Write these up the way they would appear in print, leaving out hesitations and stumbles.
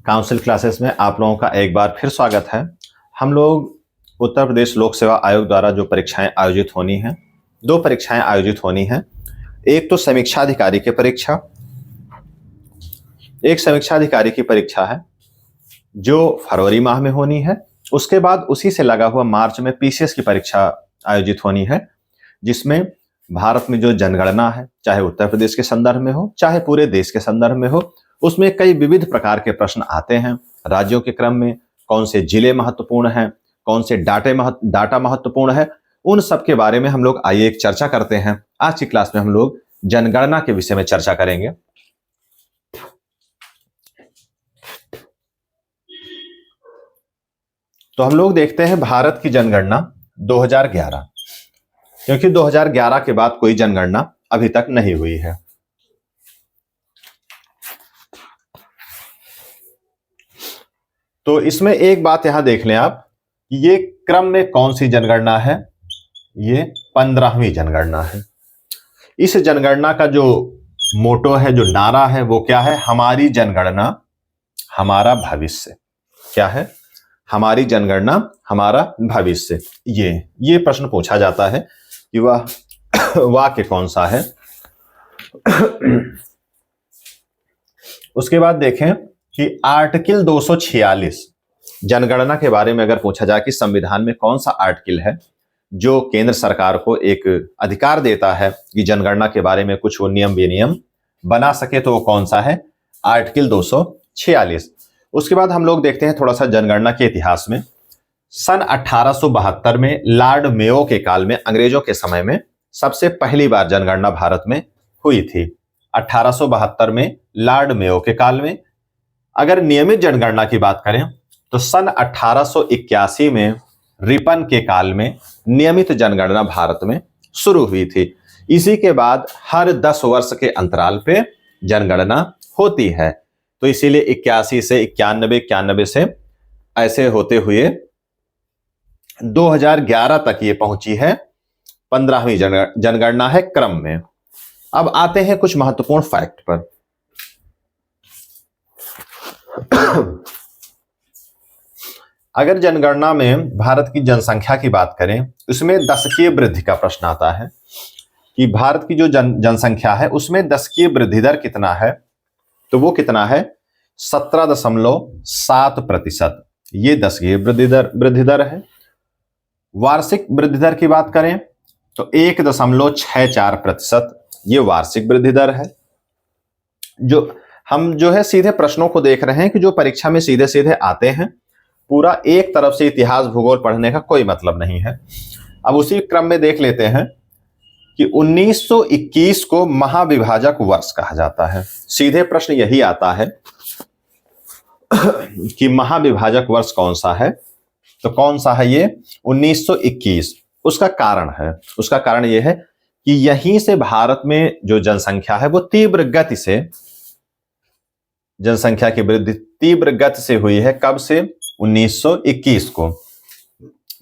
Council classes में आप लोगों का एक बार फिर स्वागत है। हम लोग उत्तर प्रदेश लोक सेवा आयोग द्वारा जो परीक्षाएं आयोजित होनी हैं, दो परीक्षाएं आयोजित होनी हैं। एक तो समीक्षा अधिकारी की परीक्षा, एक समीक्षा अधिकारी की परीक्षा है जो फरवरी माह में होनी है। उसके बाद उसी से लगा हुआ मार्च में पीसीएस की परीक्षा आयोजित होनी है, जिसमें भारत में जो जनगणना है, चाहे उत्तर प्रदेश के संदर्भ में हो चाहे पूरे देश के संदर्भ में हो, उसमें कई विविध प्रकार के प्रश्न आते हैं। राज्यों के क्रम में कौन से जिले महत्वपूर्ण हैं, कौन से डाटा महत्वपूर्ण है, उन सब के बारे में हम लोग आइए एक चर्चा करते हैं। आज की क्लास में हम लोग जनगणना के विषय में चर्चा करेंगे। तो हम लोग देखते हैं भारत की जनगणना 2011, क्योंकि 2011 के बाद कोई जनगणना अभी तक नहीं हुई है। तो इसमें एक बात यहां देख लें आप, ये क्रम में कौन सी जनगणना है, ये 15वीं जनगणना है। इस जनगणना का जो मोटो है, जो नारा है, वो क्या है? हमारी जनगणना हमारा भविष्य। क्या है? हमारी जनगणना हमारा भविष्य। ये प्रश्न पूछा जाता है कि वह वाक्य कौन सा है। उसके बाद देखें कि आर्टिकल 246 जनगणना के बारे में अगर पूछा जाए कि संविधान में कौन सा आर्टिकल है जो केंद्र सरकार को एक अधिकार देता है कि जनगणना के बारे में कुछ वो नियम विनियम बना सके, तो वो कौन सा है? आर्टिकल 246। उसके बाद हम लोग देखते हैं थोड़ा सा जनगणना के इतिहास में। सन 1872 में लॉर्ड मेयो के काल में, अंग्रेजों के समय में सबसे पहली बार जनगणना भारत में हुई थी। 1872 में लॉर्ड मेयो के काल में। अगर नियमित जनगणना की बात करें तो सन 1881 में रिपन के काल में नियमित जनगणना भारत में शुरू हुई थी। इसी के बाद हर 10 वर्ष के अंतराल पे जनगणना होती है। तो इसीलिए 81 से 91 से ऐसे होते हुए 2011 तक ये पहुंची है। 15वीं जनगणना है क्रम में। अब आते हैं कुछ महत्वपूर्ण फैक्ट पर। अगर जनगणना में भारत की जनसंख्या की बात करें, उसमें दशकीय वृद्धि का प्रश्न आता है कि भारत की जो जनसंख्या है उसमें दशकीय वृद्धि दर कितना है। तो वो कितना है? 17.7%। ये दशकीय वृद्धि दर है। वार्षिक वृद्धि दर की बात करें तो 1.64%। ये वार्षिक वृद्धि दर है। हम सीधे प्रश्नों को देख रहे हैं कि जो परीक्षा में सीधे सीधे आते हैं। पूरा एक तरफ से इतिहास भूगोल पढ़ने का कोई मतलब नहीं है। अब उसी क्रम में देख लेते हैं कि 1921 को महाविभाजक वर्ष कहा जाता है। सीधे प्रश्न यही आता है कि महाविभाजक वर्ष कौन सा है। तो कौन सा है ये? 1921। उसका कारण यह है कि यहीं से भारत में जो जनसंख्या है वो जनसंख्या की वृद्धि तीव्र गति से हुई है। कब से? 1921 को।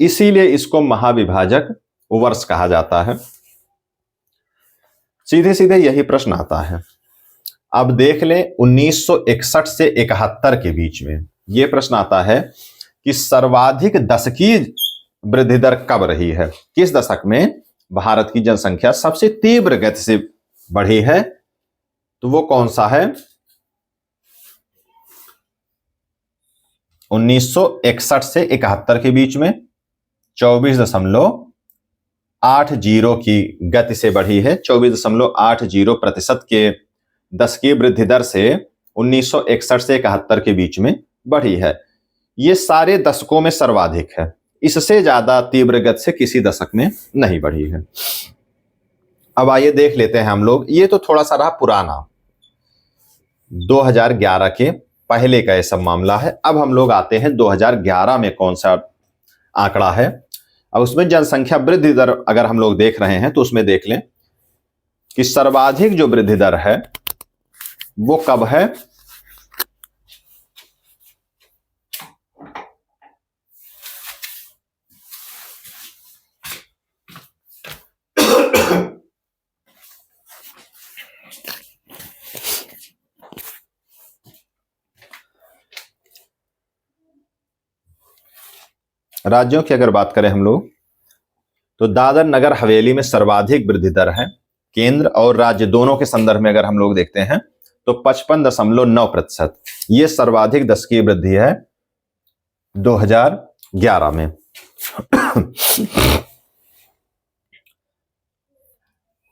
इसीलिए इसको महाविभाजक वर्ष कहा जाता है। सीधे सीधे यही प्रश्न आता है। अब देख लें 1961 से 71 के बीच में यह प्रश्न आता है कि सर्वाधिक दशकीय वृद्धि दर कब रही है? किस दशक में भारत की जनसंख्या सबसे तीव्र गति से बढ़ी है? तो वो कौन सा है? 1961 से 71 के बीच में 24.80 की गति से बढ़ी है। 24.80% के दशकीय वृद्धि दर से 1961 से 71 के बीच में बढ़ी है। ये सारे दशकों में सर्वाधिक है। इससे ज्यादा तीव्र गति से किसी दशक में नहीं बढ़ी है। अब आइए देख लेते हैं हम लोग। ये तो थोड़ा सा रहा पुराना, 2011 के पहले का ये सब मामला है। अब हम लोग आते हैं 2011 में कौन सा आंकड़ा है। अब उसमें जनसंख्या वृद्धि दर अगर हम लोग देख रहे हैं तो उसमें देख लें कि सर्वाधिक जो वृद्धि दर है वो कब है? राज्यों की अगर बात करें हम लोग, तो दादर नगर हवेली में सर्वाधिक वृद्धि दर है। केंद्र और राज्य दोनों के संदर्भ में अगर हम लोग देखते हैं तो 55.9%, ये सर्वाधिक दशकीय वृद्धि है 2011 में।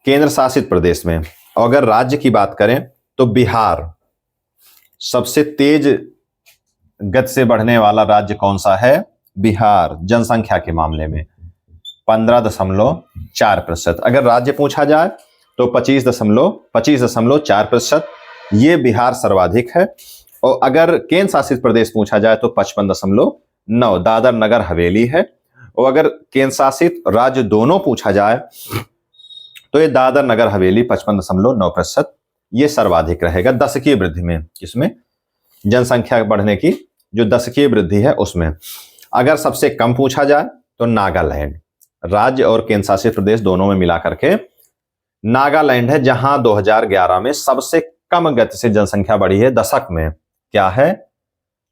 केंद्र शासित प्रदेश में अगर राज्य की बात करें तो बिहार सबसे तेज गति से बढ़ने वाला राज्य कौन सा है? बिहार, जनसंख्या के मामले में 15.4%। अगर राज्य पूछा जाए तो 25.4%, ये बिहार सर्वाधिक है। और अगर केंद्र शासित प्रदेश पूछा जाए तो 55.9 दादर नगर हवेली है। और अगर केंद्र शासित राज्य दोनों पूछा जाए तो ये दादर नगर हवेली 55.9%, ये सर्वाधिक रहेगा दशकीय वृद्धि में। किसमें? जनसंख्या बढ़ने की जो दशकीय वृद्धि है उसमें। अगर सबसे कम पूछा जाए तो नागालैंड, राज्य और केंद्र शासित प्रदेश दोनों में मिला करके नागालैंड है, जहां 2011 में सबसे कम गति से जनसंख्या बढ़ी है दशक में। क्या है?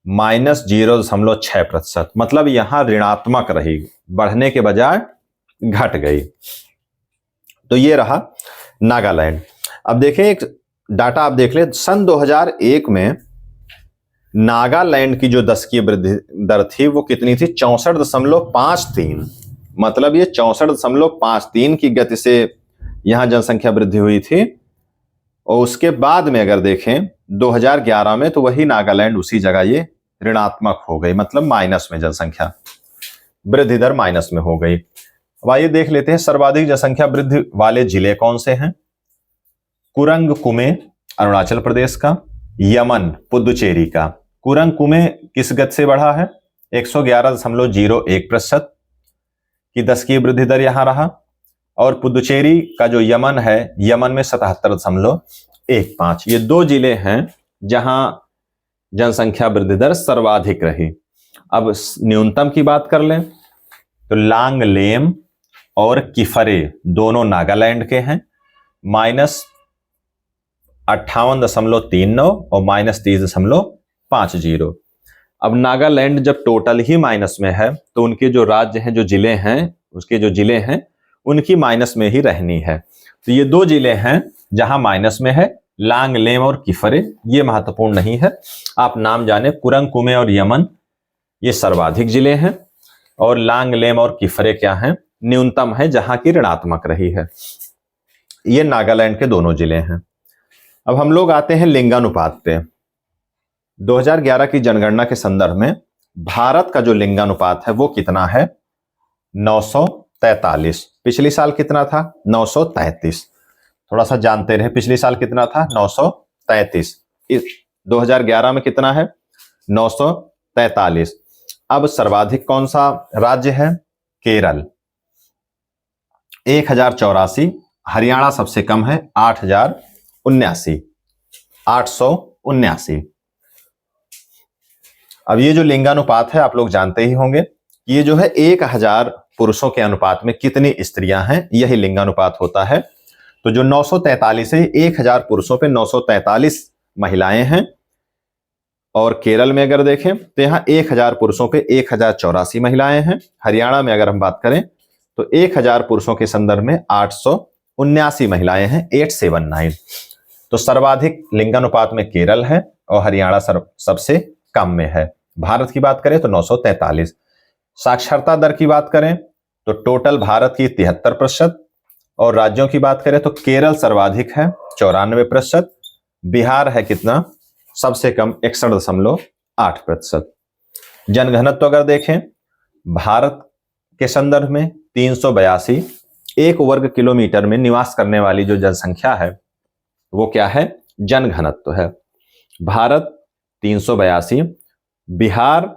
-0.6%। मतलब यहां ऋणात्मक रही, बढ़ने के बजाय घट गई। तो ये रहा नागालैंड। अब देखें एक डाटा आप देख ले, सन 2001 में नागालैंड की जो दशकीय वृद्धि दर थी वो कितनी थी? 64.53। मतलब ये 64.53 की गति से यहां जनसंख्या वृद्धि हुई थी। और उसके बाद में अगर देखें 2011 में, तो वही नागालैंड उसी जगह ये ऋणात्मक हो गई, मतलब माइनस में जनसंख्या वृद्धि दर माइनस में हो गई। अब आइए देख लेते हैं सर्वाधिक जनसंख्या वृद्धि वाले जिले कौन से हैं। कुरंग कुमे अरुणाचल प्रदेश का, यमन पुदुचेरी का। कुरंग कुमे किस गति से बढ़ा है? 111.01% की दशकीय वृद्धि दर यहां रहा। और पुदुचेरी का जो यमन है, यमन में 77.15। ये दो जिले हैं जहां जनसंख्या वृद्धि दर सर्वाधिक रही। अब न्यूनतम की बात कर लें तो लांगलेम और किफरे दोनों नागालैंड के हैं, -58.39 और -30.50। अब नागालैंड जब टोटल ही माइनस में है तो उनके जो राज्य हैं, जो जिले हैं, उसके जो जिले हैं उनकी माइनस में ही रहनी है। तो ये दो जिले हैं जहां माइनस में है, लांगलेम और किफरे। ये महत्वपूर्ण नहीं है, आप नाम जाने। कुरंग कुमे और यमन ये सर्वाधिक जिले हैं, और लांगलेम और किफरे क्या हैं? न्यूनतम है, जहां की ऋणात्मक रही है। ये नागालैंड के दोनों जिले हैं। अब हम लोग आते हैं लिंगानुपात पे। 2011 की जनगणना के संदर्भ में भारत का जो लिंगानुपात है वो कितना है? 943। पिछली साल कितना था? 933। थोड़ा सा जानते रहे, पिछली साल कितना था? 933। 2011 में कितना है? 943। अब सर्वाधिक कौन सा राज्य है? केरल 1084। हरियाणा सबसे कम है 879। अब ये जो लिंगानुपात है आप लोग जानते ही होंगे, ये जो है 1000 पुरुषों के अनुपात में कितनी स्त्रियां हैं, यही लिंगानुपात होता है। तो जो 943 है, 1000 पुरुषों पे 943 महिलाएं हैं। और केरल में अगर देखें तो यहाँ 1000 पुरुषों पे 1084 महिलाएं हैं। हरियाणा में अगर हम बात करें तो 1000 पुरुषों के संदर्भ में 879 महिलाएं हैं, 879। तो सर्वाधिक लिंगानुपात में केरल है और हरियाणा सबसे कम में है। भारत की बात करें तो 943। साक्षरता दर की बात करें तो टोटल भारत की 73%, और राज्यों की बात करें तो केरल सर्वाधिक है 94%। बिहार है कितना? सबसे कम 61.8%। जनघनत्व अगर देखें भारत के संदर्भ में 382 एक वर्ग किलोमीटर में निवास करने वाली जो जनसंख्या है वो क्या है? जनघनत्व है। भारत 382, बिहार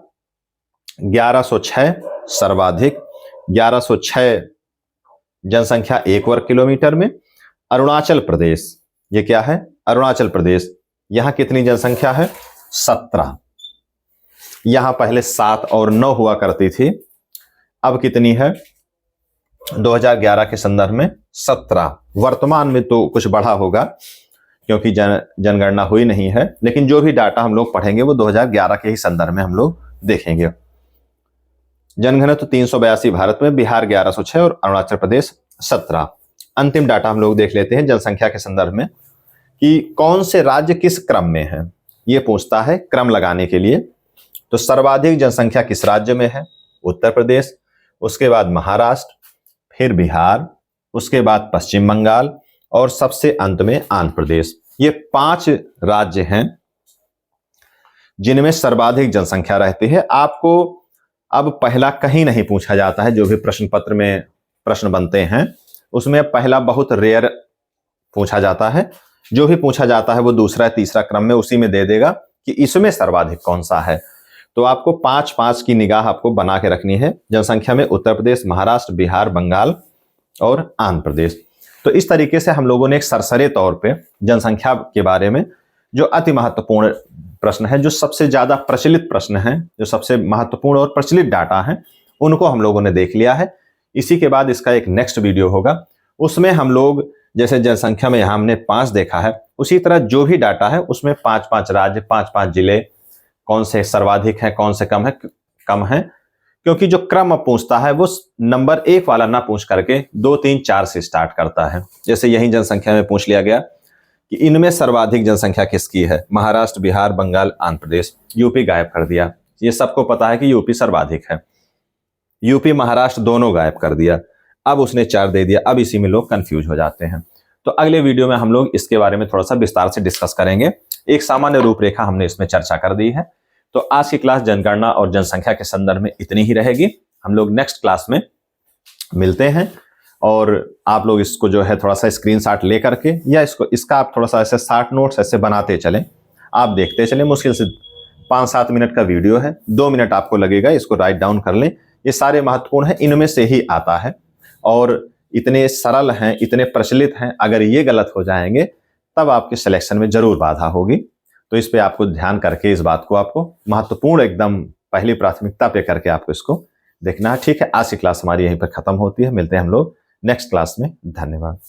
1106 सर्वाधिक, 1106 जनसंख्या एक वर्ग किलोमीटर में। अरुणाचल प्रदेश, ये क्या है? अरुणाचल प्रदेश, यहां कितनी जनसंख्या है? 17। यहां पहले 7 और 9 हुआ करती थी, अब कितनी है? 2011 के संदर्भ में 17। वर्तमान में तो कुछ बढ़ा होगा क्योंकि जनगणना हुई नहीं है, लेकिन जो भी डाटा हम लोग पढ़ेंगे वो 2011 के ही संदर्भ में हम लोग देखेंगे। जनघनत्व 382 भारत में, बिहार 1106 और अरुणाचल प्रदेश 17। अंतिम डाटा हम लोग देख लेते हैं जनसंख्या के संदर्भ में कि कौन से राज्य किस क्रम में है, ये पूछता है क्रम लगाने के लिए। तो सर्वाधिक जनसंख्या किस राज्य में है? उत्तर प्रदेश, उसके बाद महाराष्ट्र, फिर बिहार, उसके बाद पश्चिम बंगाल और सबसे अंत में आंध्र प्रदेश। ये 5 राज्य हैं जिनमें सर्वाधिक जनसंख्या रहती है। आपको अब पहला कहीं नहीं पूछा जाता है, जो भी प्रश्न पत्र में प्रश्न बनते हैं उसमें पहला बहुत रेयर पूछा जाता है। जो भी पूछा जाता है वो दूसरा तीसरा क्रम में उसी में दे देगा कि इसमें सर्वाधिक कौन सा है। तो आपको 5-5 की निगाह आपको बना के रखनी है जनसंख्या में, उत्तर प्रदेश, महाराष्ट्र, बिहार, बंगाल और आंध्र प्रदेश। तो इस तरीके से हम लोगों ने एक सरसरे तौर पे जनसंख्या के बारे में जो अति महत्वपूर्ण प्रश्न है, जो सबसे ज्यादा प्रचलित प्रश्न है, जो सबसे महत्वपूर्ण और प्रचलित डाटा है, उनको हम लोगों ने देख लिया है। इसी के बाद इसका एक नेक्स्ट वीडियो होगा, उसमें हम लोग जैसे जनसंख्या में यहाँ हमने 5 देखा है, उसी तरह जो भी डाटा है उसमें 5-5 राज्य, 5-5 जिले, कौन से सर्वाधिक है, कौन से कम है, क्योंकि जो क्रम पूछता है वो नंबर 1 वाला ना पूछ करके 2, 3, 4 से स्टार्ट करता है। जैसे यही जनसंख्या में पूछ लिया गया कि इनमें सर्वाधिक जनसंख्या किसकी है, महाराष्ट्र, बिहार, बंगाल, आंध्र प्रदेश, यूपी गायब कर दिया। ये सबको पता है कि यूपी सर्वाधिक है, यूपी महाराष्ट्र दोनों गायब कर दिया, अब उसने 4 दे दिया। अब इसी में लोग कंफ्यूज हो जाते हैं। तो अगले वीडियो में हम लोग इसके बारे में थोड़ा सा विस्तार से डिस्कस करेंगे। एक सामान्य रूपरेखा हमने इसमें चर्चा कर दी है। तो आज की क्लास जनगणना और जनसंख्या के संदर्भ में इतनी ही रहेगी। हम लोग नेक्स्ट क्लास में मिलते हैं और आप लोग इसको जो है थोड़ा सा स्क्रीनशॉट ले करके या इसका आप थोड़ा सा ऐसे शॉर्ट नोट्स ऐसे बनाते चलें, आप देखते चलें। मुश्किल से 5-7 मिनट का वीडियो है, 2 मिनट आपको लगेगा, इसको राइट डाउन कर लें। ये सारे महत्वपूर्ण हैं, इनमें से ही आता है और इतने सरल हैं, इतने प्रचलित हैं। अगर ये गलत हो जाएंगे तब आपके सिलेक्शन में जरूर बाधा होगी। तो इस पे आपको ध्यान करके इस बात को आपको महत्वपूर्ण एकदम पहली प्राथमिकता पे करके आपको इसको देखना है। ठीक है, आज की क्लास हमारी यहीं पर खत्म होती है। मिलते हैं हम लोग नेक्स्ट क्लास में। धन्यवाद।